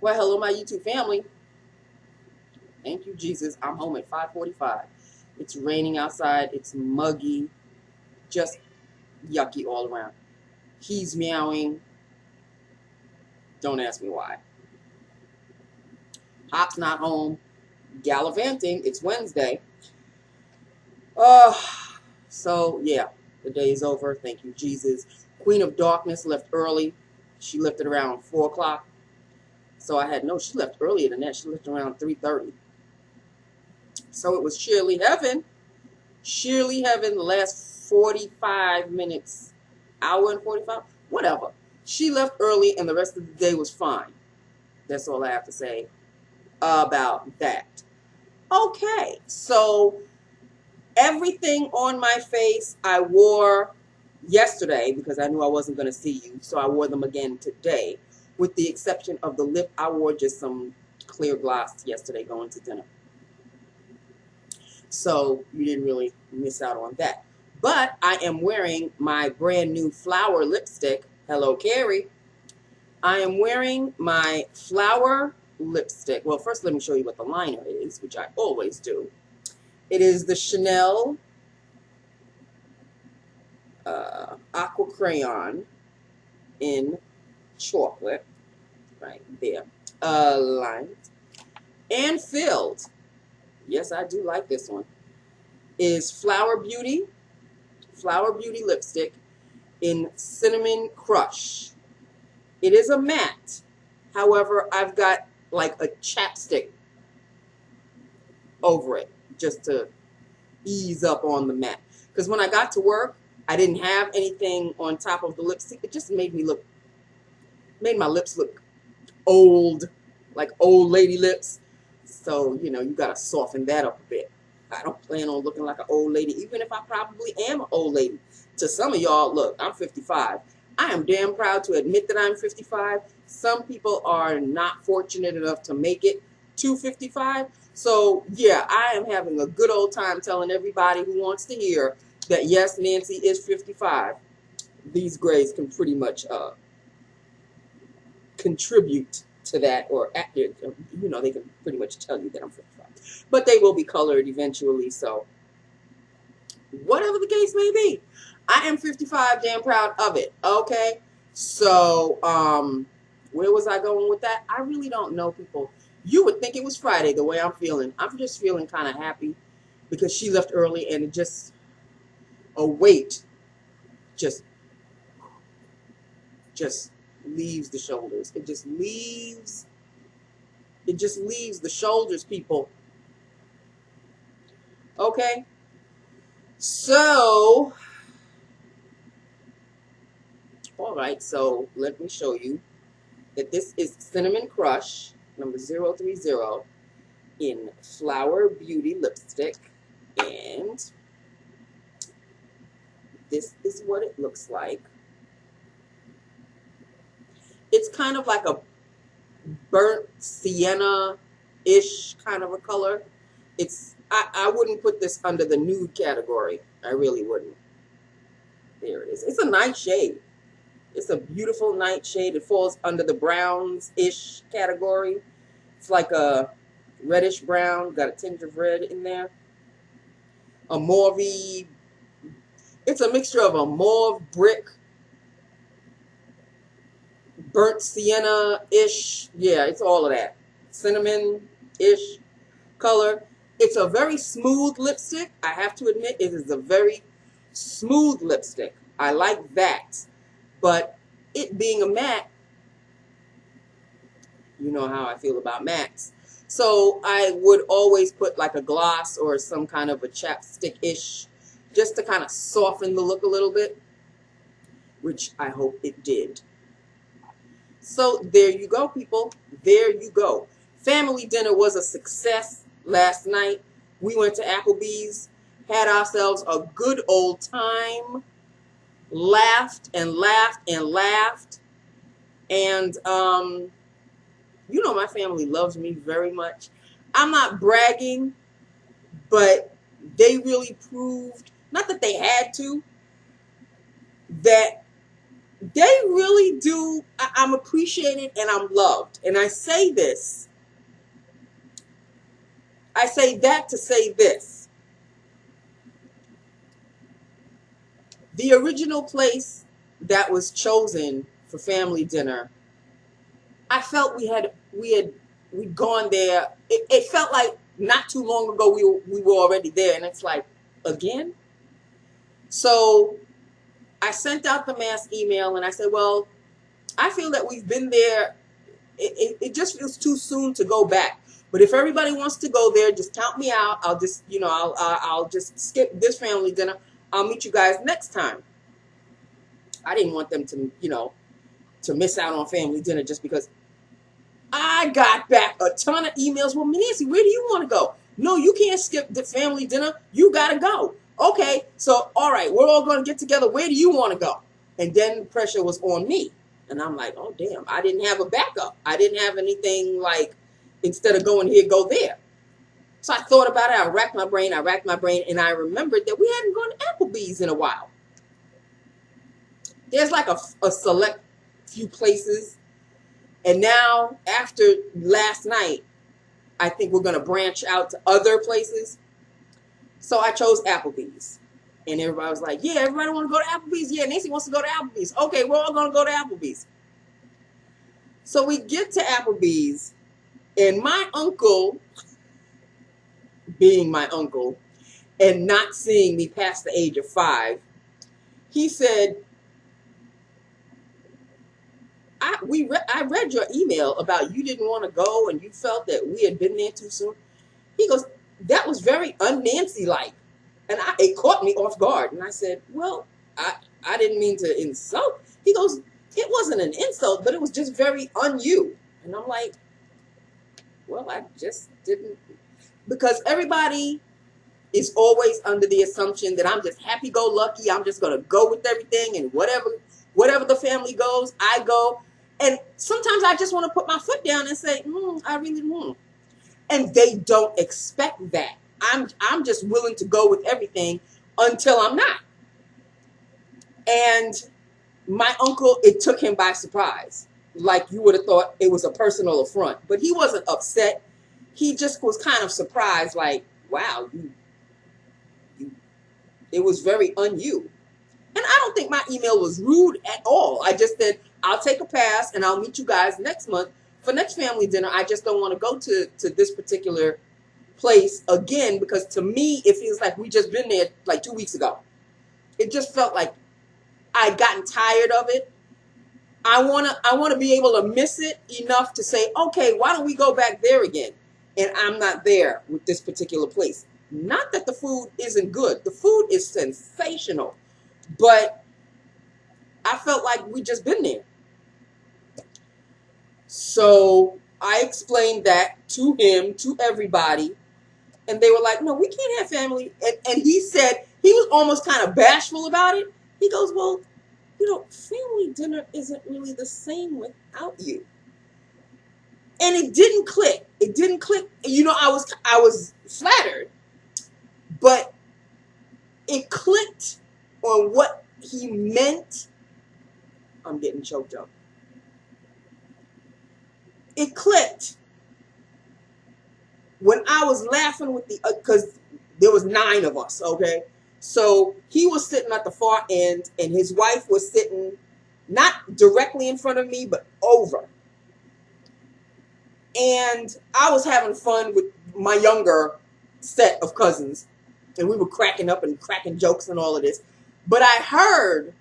Well, hello, my YouTube family. Thank you, Jesus. I'm home at 5:45. It's raining outside. It's muggy. Just yucky all around. He's meowing. Don't ask me why. Hop's not home. Gallivanting. It's Wednesday. Uh, so, yeah, the day is over. Thank you, Jesus. Queen of Darkness left early. She left at around 4 o'clock. So I had, no, she left earlier than that. She left around 3:30. So it was Shirley Heaven. Shirley Heaven, the last 45 minutes, hour and 45, whatever. She left early and the rest of the day was fine. That's all I have to say about that. Okay, so everything on my face I wore yesterday because I knew I wasn't going to see you, so I wore them again today, with the exception of the lip. I wore just some clear gloss yesterday going to dinner. So you didn't really miss out on that. But I am wearing my brand new flower lipstick. Hello, Carrie. I am wearing my flower lipstick. Well, first let me show you what the liner is, which I always do. It is the Chanel Aqua Crayon in chocolate. Right there. Lined and filled. Yes, I do like this one. Is Flower Beauty lipstick in Cinnamon Crush. It is a matte. However, I've got like a chapstick over it just to ease up on the matte. Because when I got to work, I didn't have anything on top of the lipstick. It just made my lips look old, like old lady lips. So, you know, you got to soften that up a bit. I don't plan on looking like an old lady, even if I probably am an old lady. To some of y'all, look, I'm 55. I am damn proud to admit that I'm 55. Some people are not fortunate enough to make it to 55. So, yeah, I am having a good old time telling everybody who wants to hear that, yes, Nancy is 55. These grays can pretty much contribute to that, or you know, they can pretty much tell you that I'm 55. But they will be colored eventually, so whatever the case may be, I am 55, damn proud of it. Okay, so where was I going with that? I really don't know, people. You would think it was Friday the way I'm feeling. I'm just feeling kind of happy because she left early, and it just, a weight just leaves the shoulders. It just leaves the shoulders, people. Okay, so all right, so let me show you that this is Cinnamon Crush number 030 in Flower Beauty lipstick, and this is what it looks like. It's kind of like a burnt sienna-ish kind of a color. It's, I wouldn't put this under the nude category. I really wouldn't. There it is. It's a nice shade. It's a beautiful night shade. It falls under the browns-ish category. It's like a reddish brown. Got a tinge of red in there. A mauve-y. It's a mixture of a mauve brick, burnt sienna-ish. Yeah, it's all of that. Cinnamon-ish color. It's a very smooth lipstick. I have to admit, it is a very smooth lipstick. I like that. But it being a matte, you know how I feel about mattes. So I would always put like a gloss or some kind of a chapstick-ish just to kind of soften the look a little bit, which I hope it did. So there you go, people. There you go. Family dinner was a success last night. We went to Applebee's, had ourselves a good old time, laughed and laughed and laughed. And, you know, my family loves me very much. I'm not bragging, but they really proved, not that they had to, that They really do. I'm appreciated and I'm loved. And I say this, I say that to say this. The original place that was chosen for family dinner, I felt we'd gone there. It felt like not too long ago we were already there, and it's like, again. So I sent out the mass email and I said, well, I feel that we've been there. It just feels too soon to go back. But if everybody wants to go there, just count me out. I'll just, I'll just skip this family dinner. I'll meet you guys next time. I didn't want them to, to miss out on family dinner just because. I got back a ton of emails. Well, Nancy, where do you want to go? No, you can't skip the family dinner. You got to go. Okay, so, all right, we're all going to get together. Where do you want to go? And then pressure was on me. And I'm like, oh, damn, I didn't have a backup. I didn't have anything like, instead of going here, go there. So I thought about it. I racked my brain, and I remembered that we hadn't gone to Applebee's in a while. There's like a select few places. And now, after last night, I think we're going to branch out to other places. So I chose Applebee's. And everybody was like, yeah, everybody want to go to Applebee's? Yeah, Nancy wants to go to Applebee's. Okay, we're all going to go to Applebee's. So we get to Applebee's, and my uncle, being my uncle, and not seeing me past the age of 5, he said, I read your email about you didn't want to go and you felt that we had been there too soon. He goes, that was very un-Nancy-like. And it caught me off guard. And I said, well, I didn't mean to insult. He goes, it wasn't an insult, but it was just very un-you. And I'm like, well, I just didn't. Because everybody is always under the assumption that I'm just happy-go-lucky. I'm just going to go with everything, and whatever the family goes, I go. And sometimes I just want to put my foot down and say, I really won't. And they don't expect that. I'm just willing to go with everything until I'm not. And my uncle, it took him by surprise. Like you would have thought it was a personal affront. But he wasn't upset. He just was kind of surprised, like, wow, it was very un-you. And I don't think my email was rude at all. I just said, I'll take a pass and I'll meet you guys next month for next family dinner. I just don't want to go to this particular place again, because to me, it feels like we just been there like 2 weeks ago. It just felt like I'd gotten tired of it. I want to be able to miss it enough to say, okay, why don't we go back there again? And I'm not there with this particular place. Not that the food isn't good. The food is sensational. But I felt like we just been there. So I explained that to him, to everybody. And they were like, no, we can't have family. And he said, he was almost kind of bashful about it. He goes, well, family dinner isn't really the same without you. And it didn't click. It didn't click. I was flattered. But it clicked on what he meant. I'm getting choked up. It clicked when I was laughing with because there was 9 of us, okay? So he was sitting at the far end, and his wife was sitting not directly in front of me, but over. And I was having fun with my younger set of cousins, and we were cracking up and cracking jokes and all of this. But I heard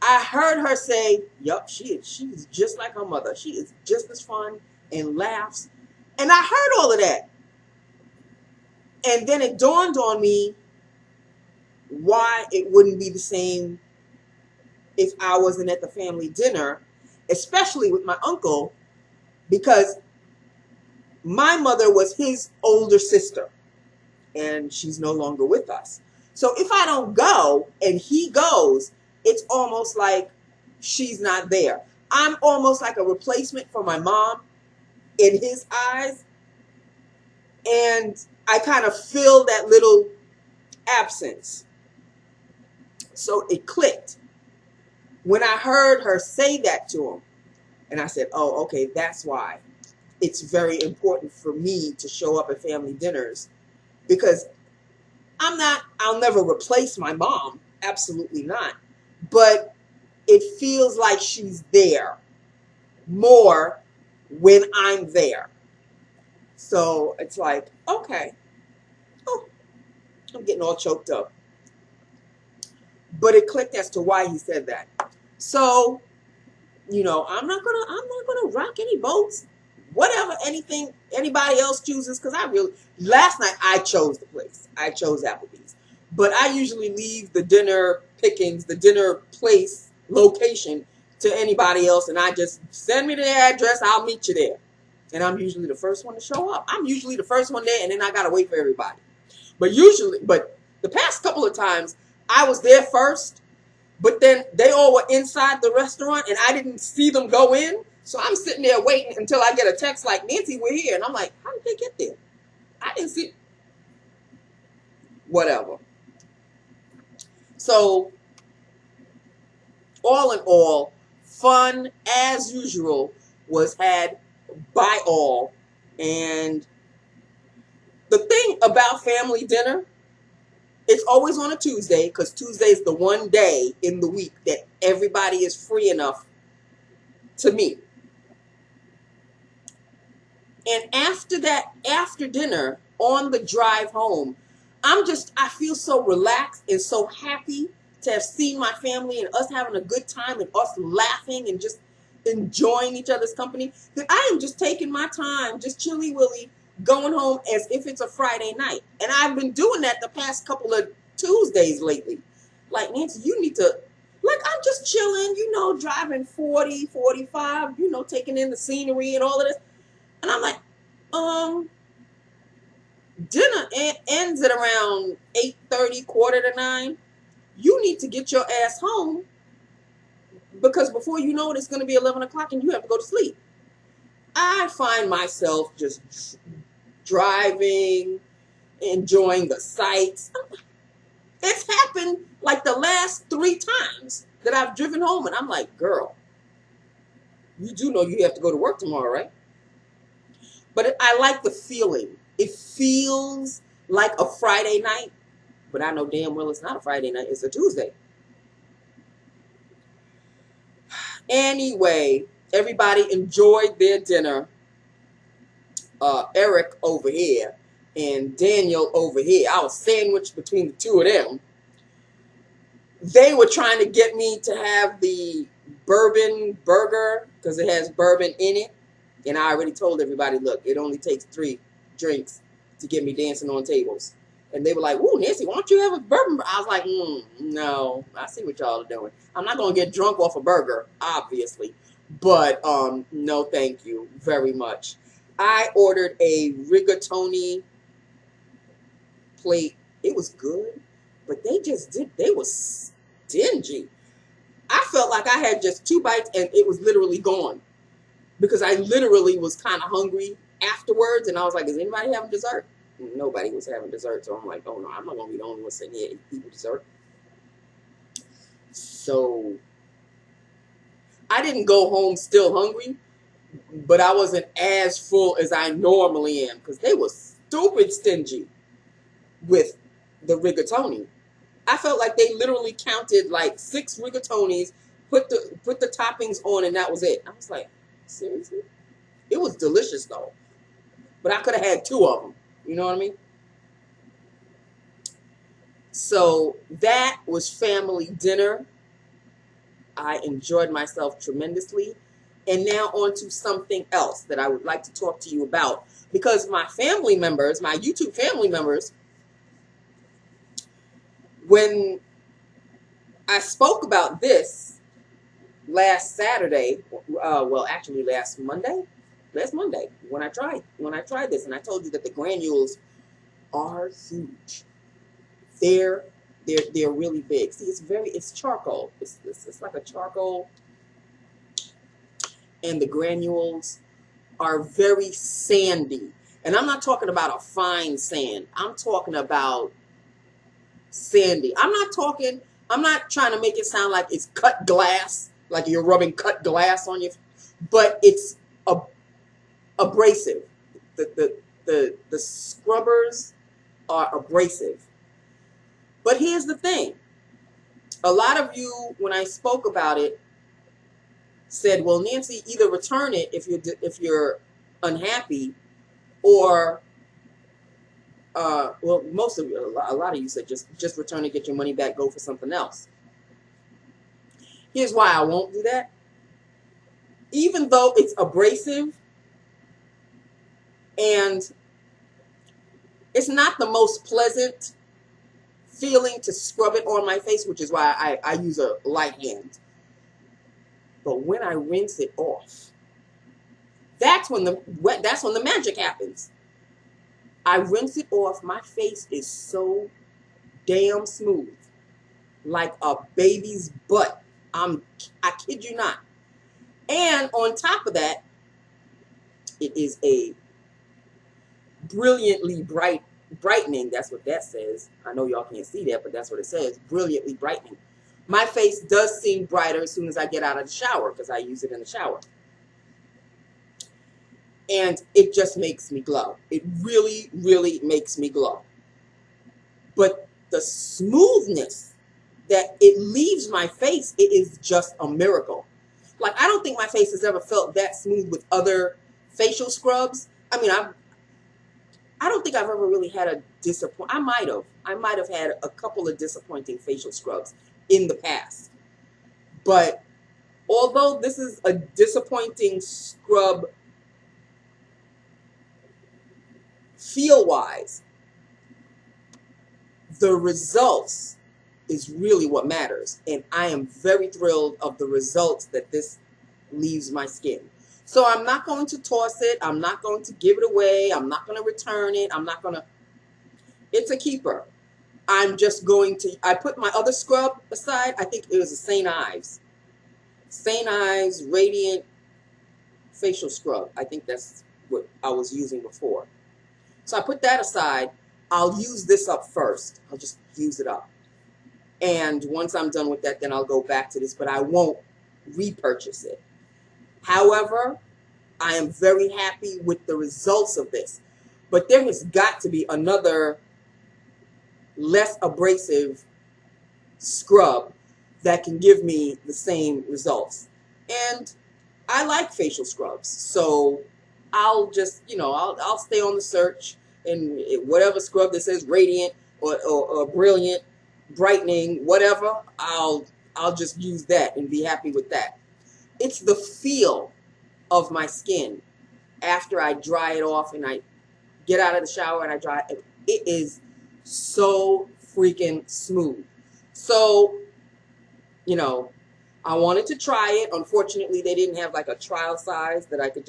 her say, yup, she's just like her mother. She is just as fun and laughs. And I heard all of that. And then it dawned on me why it wouldn't be the same if I wasn't at the family dinner, especially with my uncle, because my mother was his older sister, and she's no longer with us. So if I don't go and he goes, it's almost like she's not there. I'm almost like a replacement for my mom in his eyes. And I kind of feel that little absence. So it clicked. when I heard her say that to him, and I said, oh, okay, that's why it's very important for me to show up at family dinners, because I'll never replace my mom. Absolutely not. But it feels like she's there more when I'm there. So it's like, okay. Oh, I'm getting all choked up. But it clicked as to why he said that. So, you know, I'm not gonna rock any boats. Whatever anything anybody else chooses, because last night I chose the place. I chose Applebee's. But I usually leave the dinner pickings, the dinner place location to anybody else, and I just send me the address, I'll meet you there. And I'm usually the first one to show up. I'm usually the first one there, and then I gotta wait for everybody. But the past couple of times I was there first, but then they all were inside the restaurant and I didn't see them go in. So I'm sitting there waiting until I get a text like, Nancy, we're here. And I'm like, how did they get there? I didn't see. Whatever. So all in all, fun as usual was had by all. And the thing about family dinner, it's always on a Tuesday, because Tuesday is the one day in the week that everybody is free enough to meet. And after that, after dinner, on the drive home, I feel so relaxed and so happy to have seen my family and us having a good time and us laughing and just enjoying each other's company, that I am just taking my time, just chilly willy, going home as if it's a Friday night. And I've been doing that the past couple of Tuesdays lately. Like, Nancy, you need to, like, I'm just chilling, you know, driving 40, 45, you know, taking in the scenery and all of this. And I'm like, dinner ends at around 8:30, 8:45. You need to get your ass home, because before you know it, it's going to be 11 o'clock and you have to go to sleep. I find myself just driving, enjoying the sights. It's happened like the last 3 times that I've driven home, and I'm like, girl, you do know you have to go to work tomorrow, right? But I like the feeling. It feels like a Friday night, but I know damn well it's not a Friday night. It's a Tuesday. Anyway, everybody enjoyed their dinner. Eric over here and Daniel over here. I was sandwiched between the two of them. They were trying to get me to have the bourbon burger because it has bourbon in it. And I already told everybody, look, it only takes 3 drinks to get me dancing on tables. And they were like, ooh, Nancy, why don't you have a bourbon? I was like, no, I see what y'all are doing. I'm not going to get drunk off a burger, obviously. But no, thank you very much. I ordered a rigatoni plate. It was good, but they were stingy. I felt like I had just 2 bites and it was literally gone, because I literally was kind of hungry afterwards, and I was like, is anybody having dessert? Nobody was having dessert, so I'm like, oh no, I'm not going to be the only one sitting here eating dessert. So I didn't go home still hungry, but I wasn't as full as I normally am, because they were stupid stingy with the rigatoni. I felt like they literally counted like 6 rigatonis, put the toppings on, and that was it. I was like, seriously? It was delicious though, but I could have had 2 of them. You know what I mean? So that was family dinner. I enjoyed myself tremendously. And now on to something else that I would like to talk to you about. Because my family members, my YouTube family members, when I spoke about this last Saturday, well, actually last Monday, when I tried this, and I told you that the granules are huge. They're really big. See, it's charcoal. It's like a charcoal, and the granules are very sandy. And I'm not talking about a fine sand. I'm talking about sandy. I'm not talking I'm not trying to make it sound like it's cut glass, like you're rubbing cut glass on your, but it's abrasive. The scrubbers are abrasive. But here's the thing. A lot of you, when I spoke about it, said, well, Nancy, either return it if you're unhappy, or well, most of you, a lot of you said just return it, get your money back, go for something else. Here's why I won't do that. Even though it's abrasive and it's not the most pleasant feeling to scrub it on my face, which is why I use a light hand. But when I rinse it off, that's when the magic happens. I rinse it off. My face is so damn smooth, like a baby's butt. I kid you not. And on top of that, it is a brilliantly brightening. That's what that says. I know y'all can't see that, but that's what it says. Brilliantly brightening. My face does seem brighter as soon as I get out of the shower because I use it in the shower. And it just makes me glow. It really, really makes me glow. But the smoothness that it leaves my face, it is just a miracle. Like, I don't think my face has ever felt that smooth with other facial scrubs. I mean, I don't think I've ever really had a I might have had a couple of disappointing facial scrubs in the past. But although this is a disappointing scrub feel-wise, the results is really what matters. And I am very thrilled of the results that this leaves my skin. So I'm not going to toss it. I'm not going to give it away. I'm not going to return it. It's a keeper. I'm just going to, I put my other scrub aside. I think it was a St. Ives Radiant Facial Scrub. I think that's what I was using before. So I put that aside. I'll use this up first. I'll just use it up. And once I'm done with that, then I'll go back to this, but I won't repurchase it. However, I am very happy with the results of this. But there has got to be another less abrasive scrub that can give me the same results. And I like facial scrubs, so I'll just, I'll stay on the search, and whatever scrub that says radiant or brilliant, brightening, whatever, I'll just use that and be happy with that. It's the feel of my skin after I dry it off and I get out of the shower and I dry it. It is so freaking smooth. So, I wanted to try it. Unfortunately, they didn't have like a trial size that I could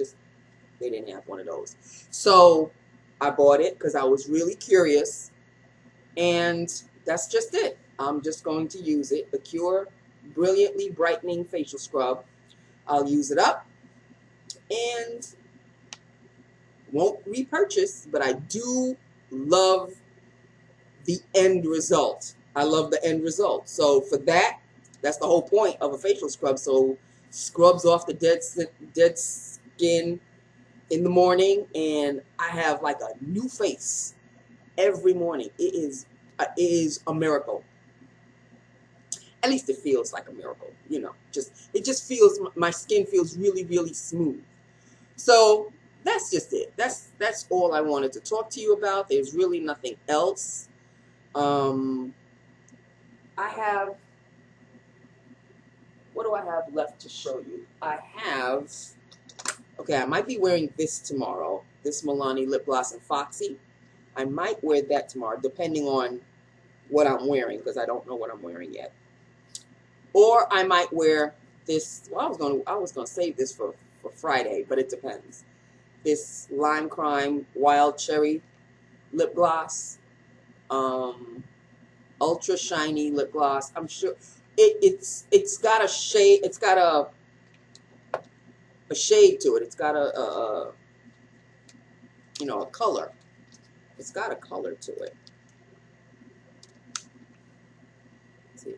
they didn't have one of those. So I bought it because I was really curious, and that's just it. I'm just going to use it. The Cure Brilliantly Brightening Facial Scrub. I'll use it up and won't repurchase, but I do love the end result. I love the end result. So for that, that's the whole point of a facial scrub. So scrubs off the dead skin in the morning, and I have like a new face every morning. It is a miracle. At least it feels like a miracle, it just feels, my skin feels really, really smooth. So that's just it. That's all I wanted to talk to you about. There's really nothing else. What do I have left to show you? Okay, I might be wearing this tomorrow, this Milani Lip Gloss in Foxy. I might wear that tomorrow, depending on what I'm wearing, because I don't know what I'm wearing yet. Or I might wear this, well, I was gonna save this for Friday, but it depends. This Lime Crime Wild Cherry lip gloss, ultra shiny lip gloss. I'm sure it's got a shade. It's got a shade to it. It's got a color. It's got a color to it. Let's see.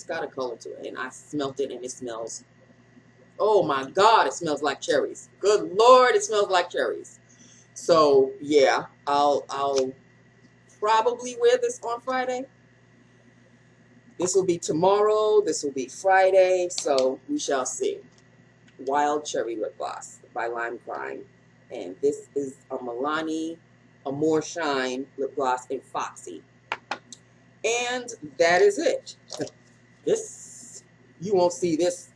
It's got a color to it, and I smelt it, and it smells, oh my God, it smells like cherries. Good Lord, it smells like cherries. So yeah, I'll probably wear this on Friday. This will be tomorrow. This will be Friday. So we shall see. Wild Cherry Lip Gloss by Lime Crime. And this is a Milani Amore Shine Lip Gloss in Foxy. And that is it. This, you won't see this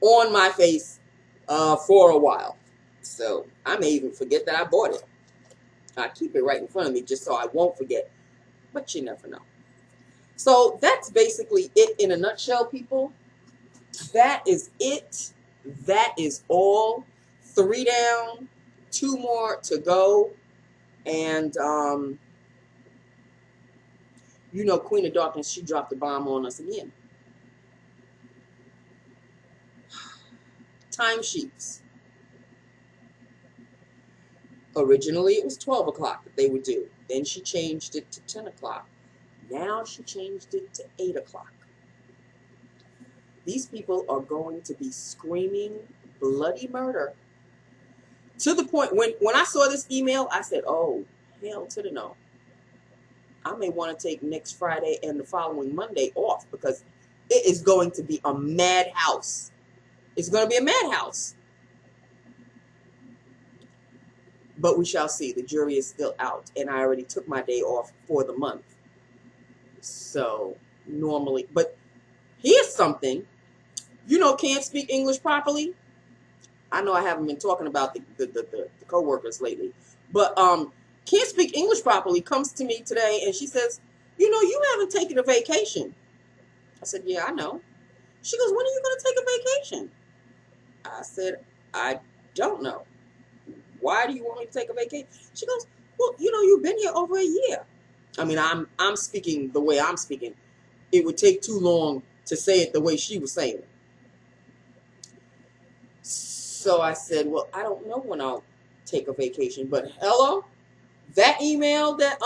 on my face for a while. So I may even forget that I bought it. I keep it right in front of me just so I won't forget. But you never know. So that's basically it in a nutshell, people. That is it. That is all. 3 down, 2 more to go. And, you know, Queen of Darkness, she dropped the bomb on us again. Timesheets. Originally, it was 12 o'clock that they would do. Then she changed it to 10 o'clock. Now she changed it to 8 o'clock. These people are going to be screaming bloody murder. To the point, when I saw this email, I said, oh, hell to the no. I may want to take next Friday and the following Monday off because it is going to be a madhouse. It's going to be a madhouse. But we shall see. The jury is still out, and I already took my day off for the month. So, normally, but here's something. You know, can't speak English properly. I know I haven't been talking about the co-workers lately, but can't speak English properly comes to me today, and she says, you know, you haven't taken a vacation. I said, yeah, I know. She goes, when are you going to take a vacation? I said, I don't know. Why do you want me to take a vacation? She goes, well, you know, you've been here over a year. I mean, I'm speaking the way I'm speaking. It would take too long to say it the way she was saying it. So I said, well, I don't know when I'll take a vacation, but hello, that email that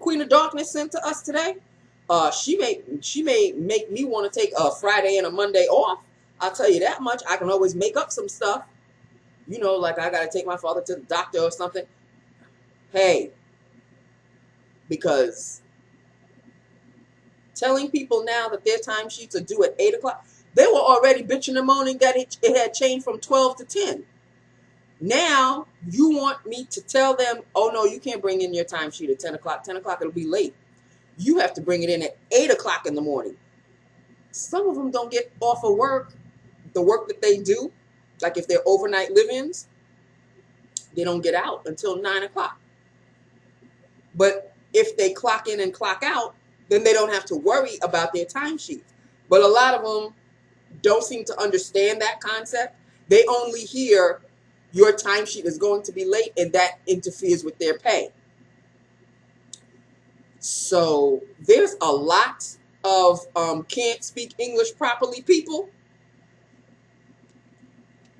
Queen of Darkness sent to us today, she may make me want to take a Friday and a Monday off. I'll tell you that much. I can always make up some stuff. You know, like I got to take my father to the doctor or something. Hey, because telling people now that their timesheets are due at 8 o'clock, they were already bitching and moaning that it had changed from 12 to 10. Now, you want me to tell them, oh, no, you can't bring in your timesheet at 10 o'clock. 10 o'clock, it'll be late. You have to bring it in at 8 o'clock in the morning. Some of them don't get off of work, the work that they do, like if they're overnight live-ins, they don't get out until 9 o'clock. But if they clock in and clock out, then they don't have to worry about their timesheet. But a lot of them don't seem to understand that concept. They only hear your timesheet is going to be late, and that interferes with their pay. So there's a lot of can't speak English properly people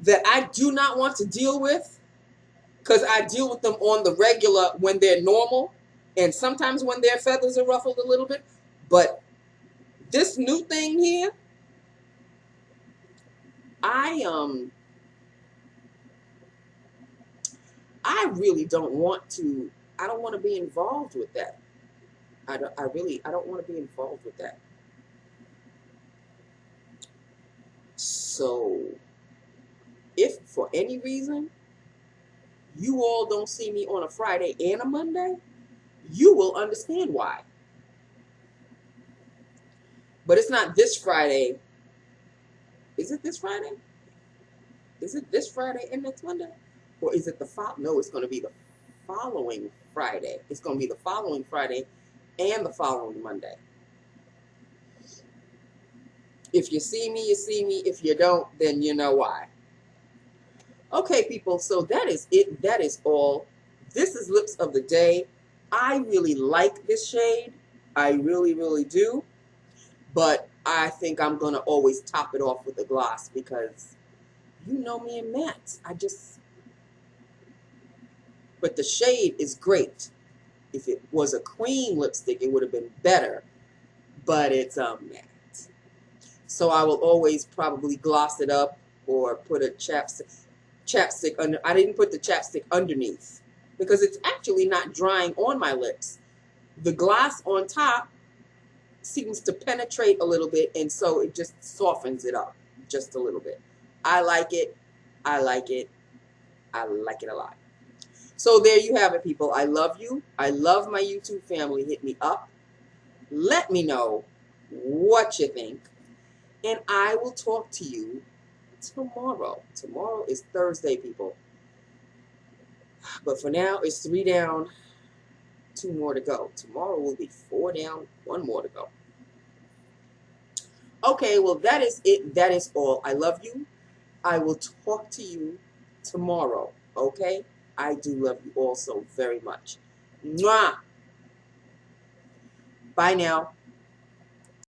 that I do not want to deal with, because I deal with them on the regular when they're normal, and sometimes when their feathers are ruffled a little bit. But this new thing here, I really don't want to. I don't want to be involved with that. I don't want to be involved with that. So, if for any reason you all don't see me on a Friday and a Monday, you will understand why. But it's not this Friday. Is it this Friday? Is it this Friday and next Monday? Or is it the following? No, it's going to be the following Friday. It's going to be the following Friday and the following Monday. If you see me, you see me. If you don't, then you know why. Okay, people, so that is it. That is all. This is Lips of the Day. I really like this shade. I really, really do. But I think I'm going to always top it off with a gloss because you know me and mattes. But the shade is great. If it was a cream lipstick, it would have been better. but it's a matte. So I will always probably gloss it up or put a chapstick under. I didn't put the chapstick underneath because it's actually not drying on my lips. The gloss on top seems to penetrate a little bit, and so it just softens it up just a little bit. I like it. I like it. I like it a lot. So there you have it, people. I love you. I love my YouTube family. Hit me up. Let me know what you think. And I will talk to you tomorrow. Tomorrow is Thursday, people. But for now, it's 3 down, 2 more to go. Tomorrow will be 4 down, 1 more to go. Okay, well, that is it. That is all. I love you. I will talk to you tomorrow. Okay? I do love you all so very much. Mwah! Bye now.